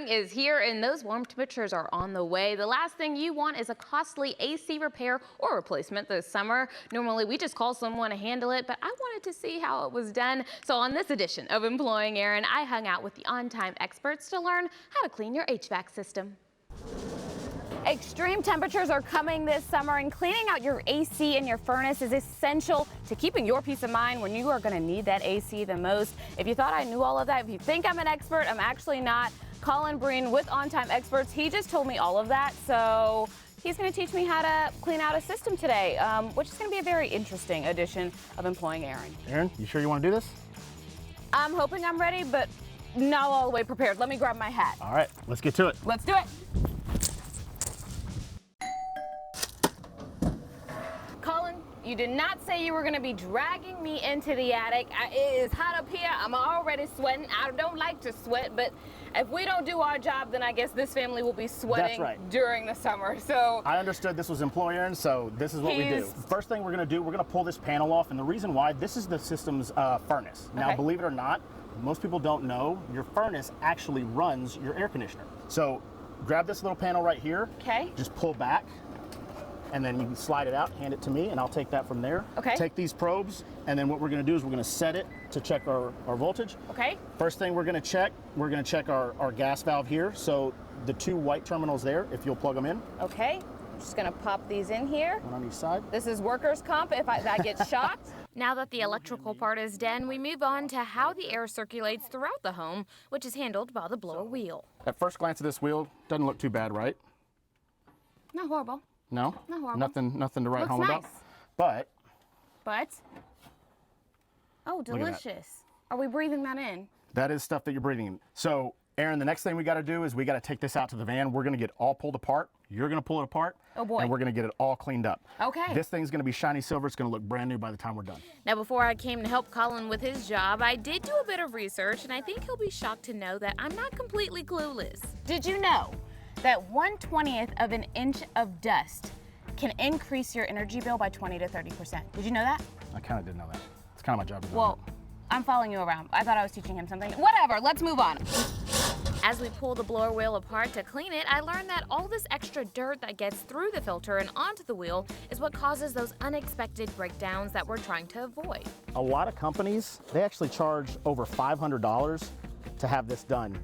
Spring is here and those warm temperatures are on the way. The last thing you want is a costly AC repair or replacement this summer. Normally we just call someone to handle it, but I wanted to see how it was done. So on this edition of Employing Erin, I hung out with the on-time experts to learn how to clean your HVAC system. Extreme temperatures are coming this summer, and cleaning out your AC and your furnace is essential to keeping your peace of mind when you are going to need that AC the most. If you thought I knew all of that, if you think I'm an expert, I'm actually not. Colin Breen with On Time Experts, he just told me all of that, so he's going to teach me how to clean out a system today, which is going to be a very interesting edition of Employing Erin. Erin, you sure you want to do this? I'm hoping I'm ready, but not all the way prepared. Let me grab my hat. All right, let's get to it. Let's do it. You did not say you were going to be dragging me into the attic. It is hot up here. I'm already sweating. I don't like to sweat, but if we don't do our job, then I guess this family will be sweating during the summer. So I understood this was Employing Erin, so this is what we do. First thing we're going to do, we're going to pull this panel off, and the reason why, this is the system's furnace. Now, believe it or not, most people don't know, your furnace actually runs your air conditioner. So grab this little panel right here. Okay. Just pull back. And then you can slide it out, hand it to me, and I'll take that from there. Okay. Take these probes, and then what we're gonna do is we're gonna set it to check our voltage. Okay. First thing we're gonna check our gas valve here. So the two white terminals there, if you'll plug them in. Okay, I'm just gonna pop these in here. One on each side. This is workers' comp if I get shocked. Now that the electrical part is done, we move on to how the air circulates throughout the home, which is handled by the blower wheel. At first glance of this wheel, doesn't look too bad, right? Not horrible. No? Not horrible. Nothing to write home about. But? Oh, delicious. Are we breathing that in? That is stuff that you're breathing in. So, Erin, the next thing we got to do is we got to take this out to the van. We're going to get it all pulled apart. You're going to pull it apart. Oh boy. And we're going to get it all cleaned up. Okay. This thing's going to be shiny silver. It's going to look brand new by the time we're done. Now, before I came to help Colin with his job, I did do a bit of research, and I think he'll be shocked to know that I'm not completely clueless. Did you know that 1/20th of an inch of dust can increase your energy bill by 20 to 30%? Did you know that? I kind of didn't know that. It's kind of my job to know. Well, I'm following you around. I thought I was teaching him something. Whatever, let's move on. As we pull the blower wheel apart to clean it, I learned that all this extra dirt that gets through the filter and onto the wheel is what causes those unexpected breakdowns that we're trying to avoid. A lot of companies, they actually charge over $500 to have this done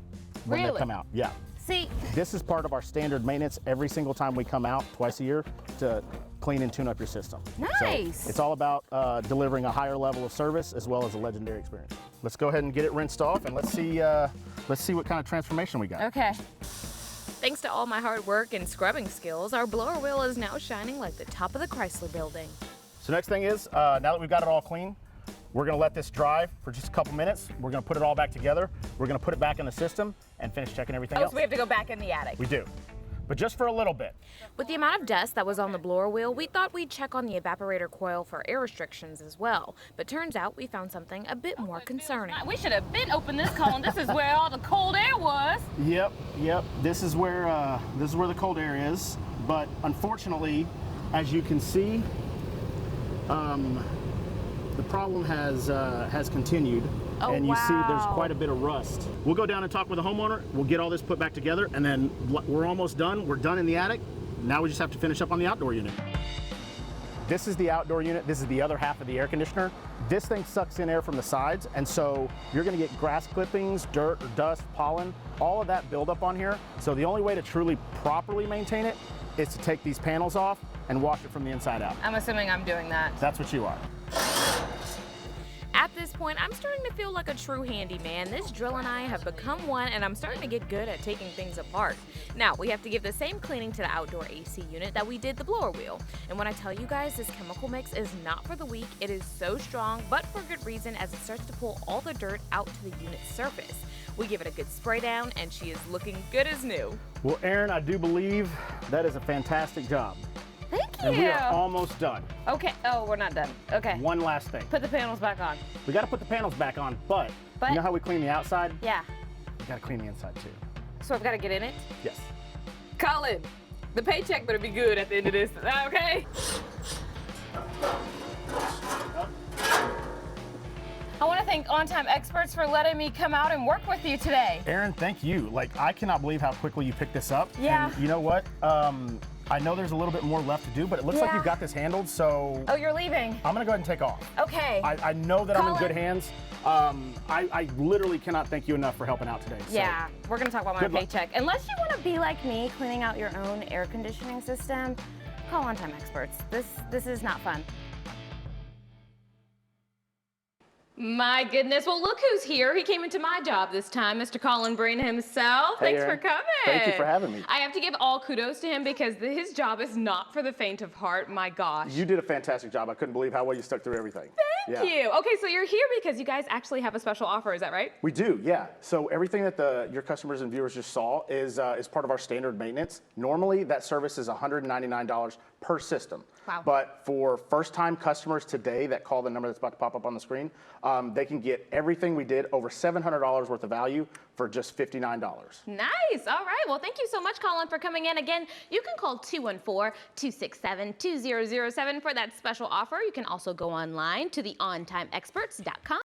when they come out. Yeah. See, this is part of our standard maintenance every single time we come out, twice a year, to clean and tune up your system. Nice. So it's all about delivering a higher level of service as well as a legendary experience. Let's go ahead and get it rinsed off, and let's see what kind of transformation we got. Okay. Thanks to all my hard work and scrubbing skills, our blower wheel is now shining like the top of the Chrysler building. So next thing is, now that we've got it all clean, we're gonna let this dry for just a couple minutes. We're gonna put it all back together. We're gonna put it back in the system and finish checking everything else. So we have to go back in the attic. We do, but just for a little bit. With the amount of dust that was on the blower wheel, we thought we'd check on the evaporator coil for air restrictions as well. But turns out we found something a bit more concerning. We should have been opened this, Colin. This is where all the cold air was. Yep. This is where the cold air is. But unfortunately, as you can see, the problem has continued, and you see there's quite a bit of rust. We'll go down and talk with the homeowner. We'll get all this put back together, and then we're almost done. We're done in the attic. Now we just have to finish up on the outdoor unit. This is the outdoor unit. This is the other half of the air conditioner. This thing sucks in air from the sides, and so you're gonna get grass clippings, dirt, dust, pollen, all of that buildup on here. So the only way to truly properly maintain it is to take these panels off and wash it from the inside out. I'm assuming I'm doing that. That's what you are. At this point, I'm starting to feel like a true handyman. This drill and I have become one, and I'm starting to get good at taking things apart. Now, we have to give the same cleaning to the outdoor AC unit that we did the blower wheel. And when I tell you guys this chemical mix is not for the weak, it is so strong, but for good reason, as it starts to pull all the dirt out to the unit's surface. We give it a good spray down, and she is looking good as new. Well, Erin, I do believe that is a fantastic job. Thank you. And we are almost done. Okay. Oh, we're not done. Okay. One last thing. Put the panels back on. We got to put the panels back on, but you know how we clean the outside? Yeah. We got to clean the inside too. So I've got to get in it? Yes. Colin, the paycheck better be good at the end of this. Okay. I want to thank On Time Experts for letting me come out and work with you today. Erin, thank you. Like, I cannot believe how quickly you picked this up. Yeah. And you know what? I know there's a little bit more left to do, but it looks like you've got this handled, so... Oh, you're leaving? I'm gonna go ahead and take off. Okay. I know that I'm in good hands. I literally cannot thank you enough for helping out today. So. Yeah, we're gonna talk about my paycheck. Unless you wanna be like me, cleaning out your own air conditioning system, call On Time Experts. This is not fun. My goodness, well look who's here. He came into my job this time, Mr. Colin Breen himself. Hey, Thanks Erin. for coming. Thank you for having me. I have to give all kudos to him because his job is not for the faint of heart, my gosh. You did a fantastic job. I couldn't believe how well you stuck through everything. Thank you. Okay, so you're here because you guys actually have a special offer, is that right? We do, yeah. So everything that your customers and viewers just saw is part of our standard maintenance. Normally, that service is $199 per system. Wow. But for first-time customers today that call the number that's about to pop up on the screen, they can get everything we did, over $700 worth of value, for just $59. Nice. All right. Well, thank you so much, Colin, for coming in. Again, you can call 214-267-2007 for that special offer. You can also go online to theontimeexperts.com.